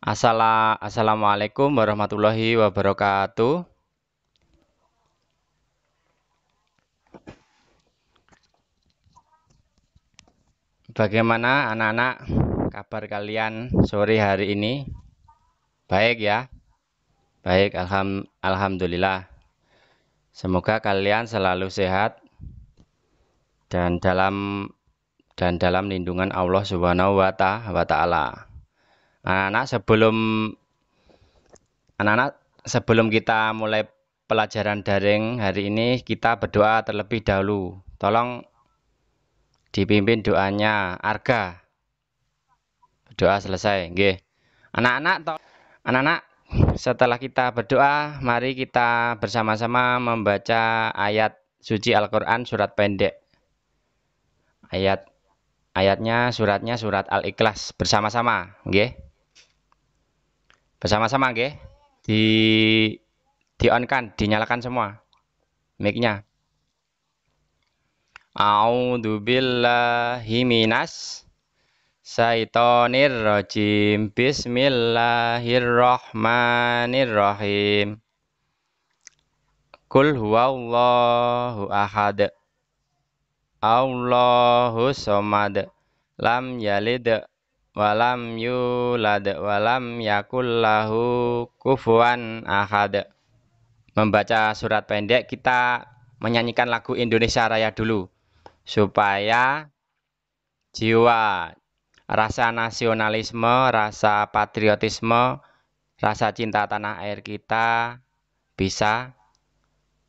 Assalamualaikum warahmatullahi wabarakatuh. Bagaimana anak-anak kabar kalian sore hari ini? Baik ya? Baik, alhamdulillah. Semoga kalian selalu sehat dan dalam lindungan Allah Subhanahu wa taala. Anak-anak sebelum kita mulai pelajaran daring hari ini, kita berdoa terlebih dahulu. Tolong dipimpin doanya Arga. Doa selesai, nggih. Anak-anak, setelah kita berdoa, mari kita bersama-sama membaca ayat suci Al-Qur'an surat pendek. Suratnya surat Al-Ikhlas bersama-sama, nggih. Bersama-sama, nggih. Di-on-kan, dinyalakan semua mic-nya. A'udzubillahi minas syaitonir rajim. Bismillahirrahmanirrahim. Qul huwallahu ahad. Allahus somad. Lam yalid walam yulad walam yakul lahu kufuwan ahad. Membaca surat pendek, kita menyanyikan lagu Indonesia Raya dulu supaya jiwa rasa nasionalisme, rasa patriotisme, rasa cinta tanah air kita bisa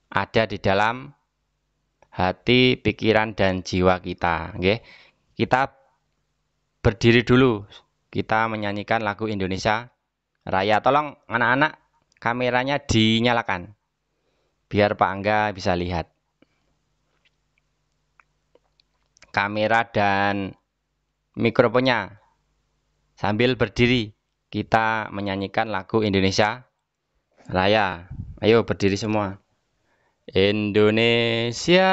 ada di dalam hati, pikiran, dan jiwa kita. Okay? Kita berdiri dulu, kita menyanyikan lagu Indonesia Raya. Tolong anak-anak kameranya dinyalakan, biar Pak Angga bisa lihat. Kamera dan mikrofonnya. Sambil berdiri, kita menyanyikan lagu Indonesia Raya. Ayo berdiri semua. Indonesia,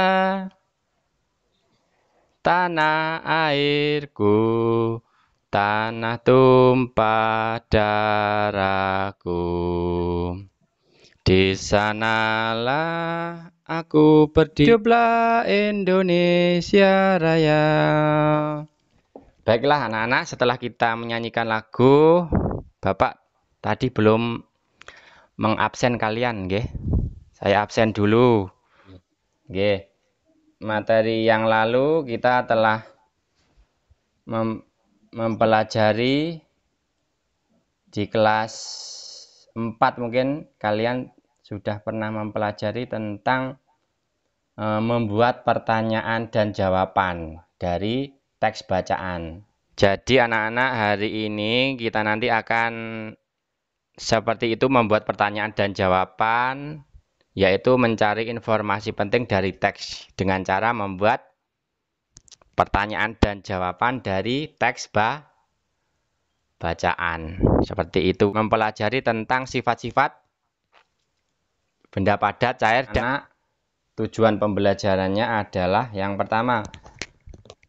tanah airku, tanah tumpah darahku. Di sanalah aku berdiri. Hiduplah Indonesia Raya. Baiklah anak-anak, setelah kita menyanyikan lagu, Bapak tadi belum mengabsen kalian, nggih. Saya absen dulu. Nggih. Materi yang lalu kita telah mempelajari di kelas 4, mungkin kalian sudah pernah mempelajari tentang membuat pertanyaan dan jawaban dari teks bacaan. Jadi anak-anak, hari ini kita nanti akan seperti itu, membuat pertanyaan dan jawaban, yaitu mencari informasi penting dari teks dengan cara membuat pertanyaan dan jawaban dari teks bacaan. Seperti itu, mempelajari tentang sifat-sifat benda padat, cair, dan tujuan pembelajarannya adalah yang pertama,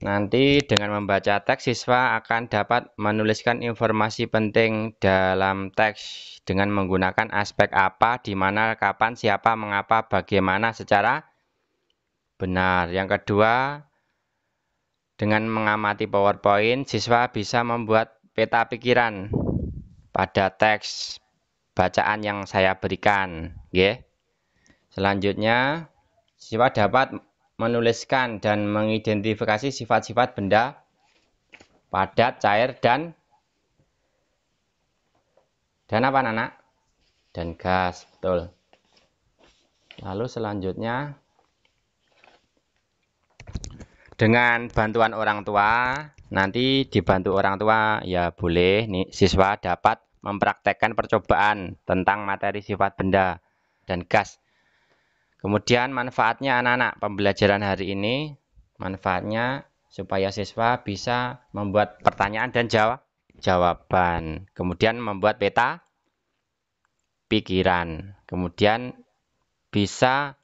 nanti dengan membaca teks, siswa akan dapat menuliskan informasi penting dalam teks dengan menggunakan aspek apa, di mana, kapan, siapa, mengapa, bagaimana secara benar. Yang kedua, dengan mengamati PowerPoint, siswa bisa membuat peta pikiran pada teks bacaan yang saya berikan. Okay? Selanjutnya, siswa dapat menuliskan dan mengidentifikasi sifat-sifat benda padat, cair, dan apa anak? Dan gas, betul. Lalu selanjutnya, dengan bantuan orang tua, nanti dibantu orang tua ya boleh nih, siswa dapat mempraktekkan percobaan tentang materi sifat benda dan gas. Kemudian manfaatnya anak-anak, pembelajaran hari ini manfaatnya supaya siswa bisa membuat pertanyaan dan jawaban. Kemudian membuat peta pikiran. Kemudian bisa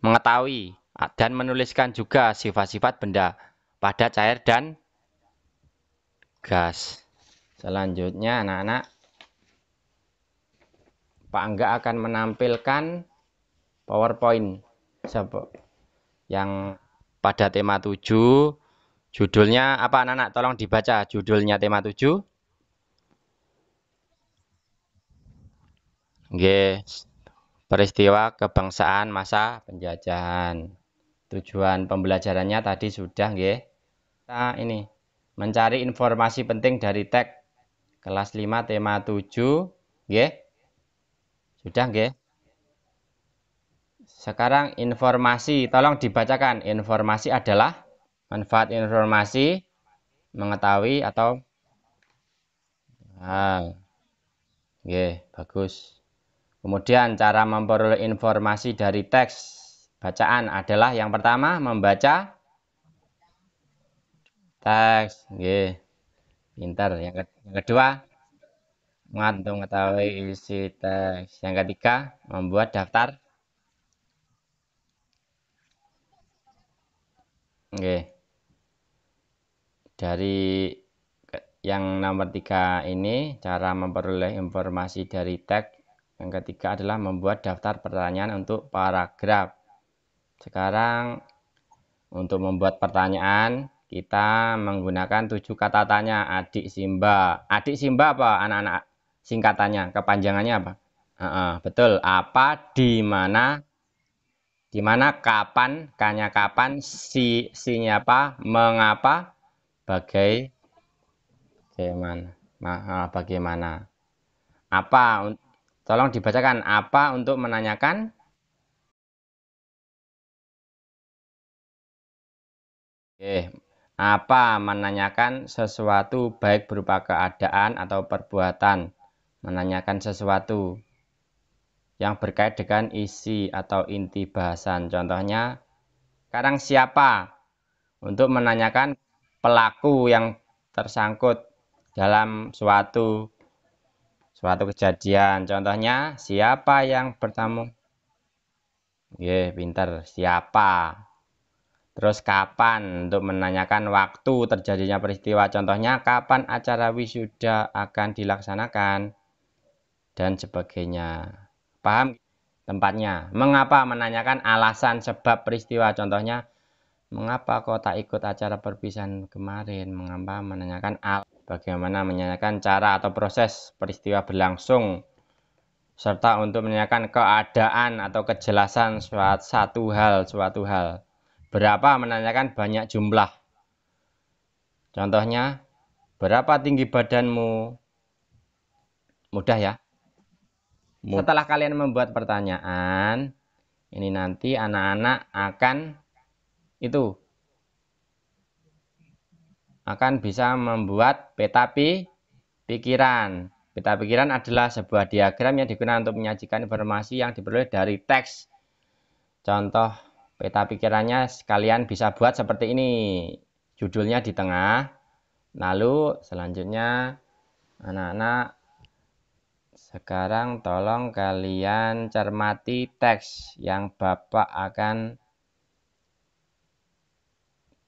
mengetahui dan menuliskan juga sifat-sifat benda padat, cair, dan gas. Selanjutnya anak-anak, Pak Angga akan menampilkan PowerPoint yang pada tema 7. Judulnya apa anak-anak? Tolong dibaca judulnya tema 7. Oke, peristiwa kebangsaan masa penjajahan. Tujuan pembelajarannya tadi sudah, nggih. Kita ini mencari informasi penting dari teks kelas 5 tema 7, nggih. Sudah, nggih. Sekarang informasi, tolong dibacakan. Informasi adalah manfaat informasi, mengetahui atau nggih, bagus. Kemudian cara memperoleh informasi dari teks bacaan adalah yang pertama membaca teks, nggih. Pintar. Yang kedua mengetahui isi teks. Yang ketiga membuat daftar. Nggih. Dari yang nomor 3 ini cara memperoleh informasi dari teks. Yang ketiga adalah membuat daftar pertanyaan untuk paragraf. Sekarang untuk membuat pertanyaan kita menggunakan 7 kata tanya. Adik Simba. Adik Simba apa anak-anak? Singkatannya, kepanjangannya apa? Betul. Apa, di mana, kapan, kanya kapan, sinya apa, mengapa, bagaimana. Apa, tolong dibacakan. Apa untuk menanyakan. Apa menanyakan sesuatu baik berupa keadaan atau perbuatan. Menanyakan sesuatu yang berkait dengan isi atau inti bahasan. Contohnya, sekarang siapa? Untuk menanyakan pelaku yang tersangkut dalam suatu kejadian. Contohnya, siapa yang bertanggung? Pinter. Siapa? Terus kapan? Untuk menanyakan waktu terjadinya peristiwa. Contohnya, kapan acara wisuda akan dilaksanakan? Dan sebagainya. Paham? Tempatnya. Mengapa? Menanyakan alasan sebab peristiwa. Contohnya, mengapa kau tak ikut acara perpisahan kemarin? Mengapa? Menanyakan bagaimana menanyakan cara atau proses peristiwa berlangsung. Serta untuk menanyakan keadaan atau kejelasan suatu hal. Berapa? Menanyakan banyak jumlah. Contohnya, berapa tinggi badanmu? Mudah ya. Setelah kalian membuat pertanyaan, ini nanti anak-anak akan bisa membuat peta pikiran. Peta pikiran adalah sebuah diagram yang digunakan untuk menyajikan informasi yang diperoleh dari teks. Contoh peta pikirannya kalian bisa buat seperti ini. Judulnya di tengah. Lalu selanjutnya anak-anak sekarang tolong kalian cermati teks yang Bapak akan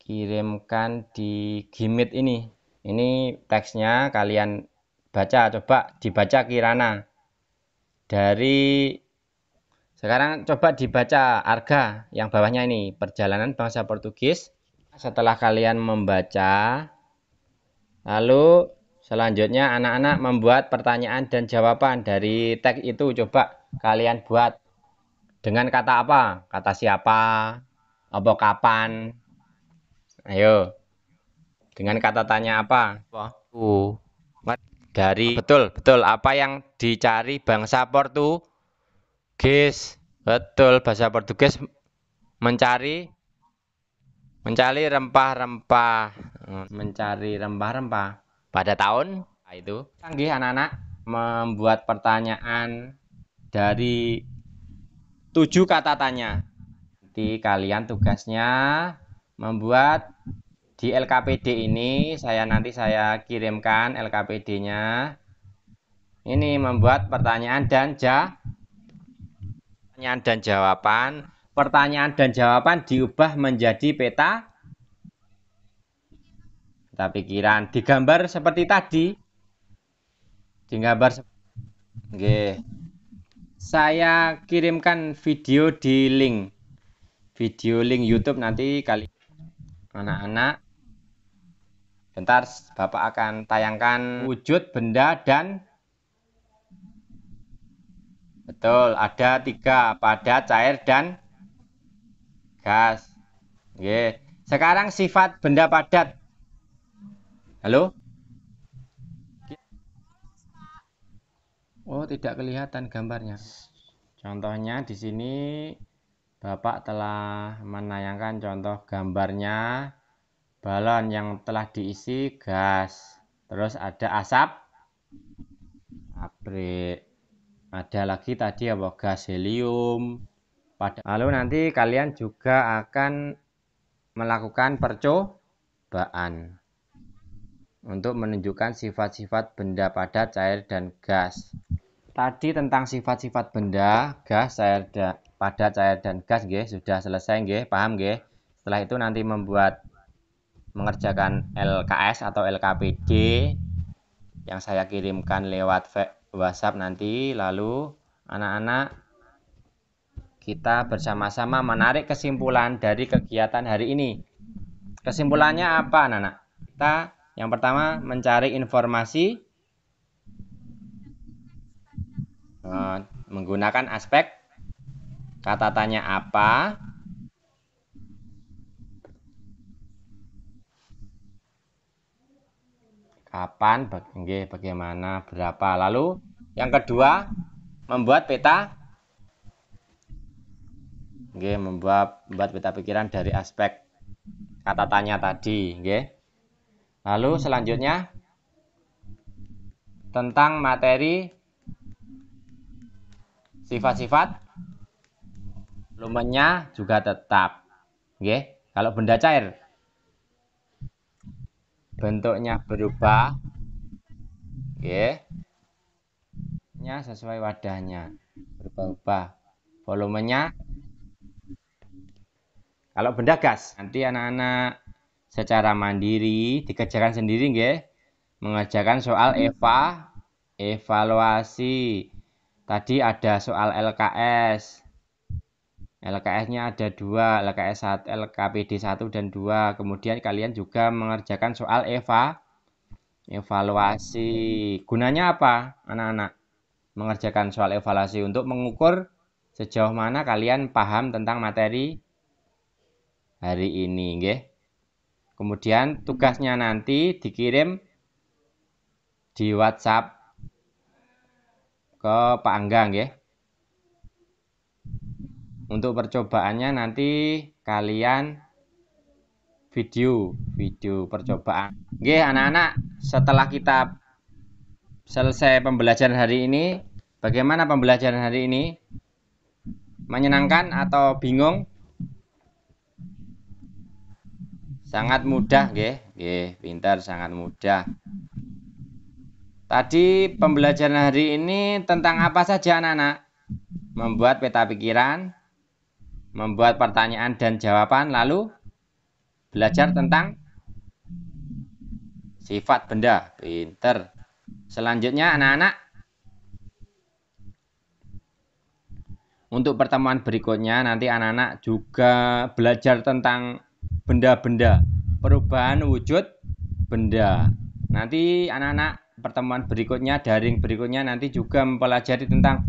kirimkan di Gmeet ini. Ini teksnya kalian baca, coba dibaca Kirana. Sekarang coba dibaca Arga yang bawahnya ini, perjalanan bangsa Portugis. Setelah kalian membaca, lalu selanjutnya anak-anak membuat pertanyaan dan jawaban dari teks itu. Coba kalian buat dengan kata apa? Kata siapa? Apa kapan? Ayo. Dengan kata tanya apa? Betul. Apa yang dicari bangsa Portugis? Betul, bahasa Portugis mencari rempah-rempah. Mencari rempah-rempah pada tahun itu. Canggih anak-anak membuat pertanyaan dari 7 kata tanya. Nanti kalian tugasnya membuat di LKPD ini, nanti saya kirimkan LKPD-nya. Ini membuat pertanyaan dan jawaban. Pertanyaan dan jawaban diubah menjadi peta pikiran. Digambar seperti tadi. di gambar. Nggih. Saya kirimkan video link YouTube nanti kali anak-anak. Bentar, Bapak akan tayangkan wujud benda dan betul, ada 3, padat, cair, dan gas. Oke. Sekarang sifat benda padat. Halo? Oh, tidak kelihatan gambarnya. Contohnya di sini Bapak telah menayangkan contoh gambarnya balon yang telah diisi gas. Terus ada asap abrik. Ada lagi tadi apa? Gas helium. Lalu nanti kalian juga akan melakukan percobaan untuk menunjukkan sifat-sifat benda padat, cair, dan gas. Tadi tentang sifat-sifat benda, gas, cair, padat, cair, dan gas, nggih, sudah selesai, nggih, paham, nggih. Setelah itu nanti mengerjakan LKS atau LKPD yang saya kirimkan lewat WhatsApp nanti. Lalu anak-anak kita bersama-sama menarik kesimpulan dari kegiatan hari ini. Kesimpulannya apa, anak-anak? Kita yang pertama mencari informasi menggunakan aspek kata tanya apa, kapan, bagaimana, berapa. Lalu yang kedua membuat peta, membuat peta pikiran dari aspek kata tanya tadi. Lalu selanjutnya tentang materi sifat-sifat volumenya juga tetap. Kalau benda cair bentuknya berubah, sesuai wadahnya berubah-ubah, volumenya. Kalau benda gas nanti anak-anak secara mandiri dikerjakan sendiri, mengerjakan soal evaluasi. Tadi ada soal LKS. LKS-nya ada 2, LKS 1, LKPD 1 dan 2. Kemudian kalian juga mengerjakan soal evaluasi. Gunanya apa, anak-anak? Mengerjakan soal evaluasi untuk mengukur sejauh mana kalian paham tentang materi hari ini, Kemudian tugasnya nanti dikirim di WhatsApp ke Pak Angga, Untuk percobaannya nanti kalian video percobaan. Anak-anak, setelah kita selesai pembelajaran hari ini, bagaimana pembelajaran hari ini? Menyenangkan atau bingung? Sangat mudah, pintar, sangat mudah. Tadi pembelajaran hari ini tentang apa saja, anak-anak? Membuat peta pikiran, membuat pertanyaan dan jawaban, lalu belajar tentang sifat benda. Pinter. Selanjutnya, anak-anak, untuk pertemuan berikutnya nanti anak-anak juga belajar tentang benda-benda, perubahan wujud benda. Nanti anak-anak pertemuan berikutnya, daring berikutnya nanti juga mempelajari tentang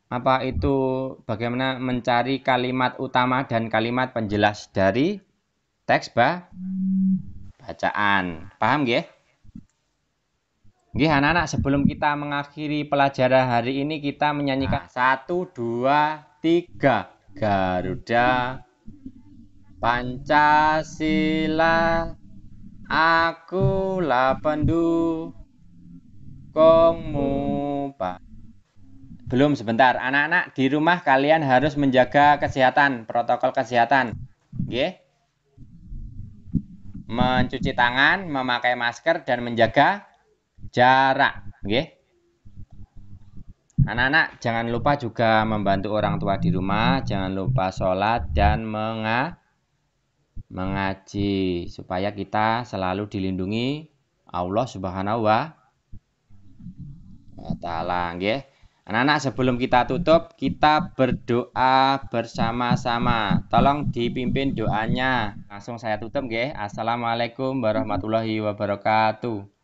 apa itu, bagaimana mencari kalimat utama dan kalimat penjelas dari teks bacaan. Paham, anak-anak, sebelum kita mengakhiri pelajaran hari ini kita menyanyikan 1, 2, 3. Garuda Pancasila, akulah pendukungmu, Pak. Belum, sebentar. Anak-anak di rumah kalian harus menjaga kesehatan, protokol kesehatan. Mencuci tangan, memakai masker, dan menjaga jarak. Anak-anak jangan lupa juga membantu orang tua di rumah. Jangan lupa sholat dan mengaji supaya kita selalu dilindungi Allah Subhanahu wa wa ta'ala nggih. Anak-anak, sebelum kita tutup, kita berdoa bersama-sama. Tolong dipimpin doanya. Langsung saya tutup nggih. Assalamualaikum warahmatullahi wabarakatuh.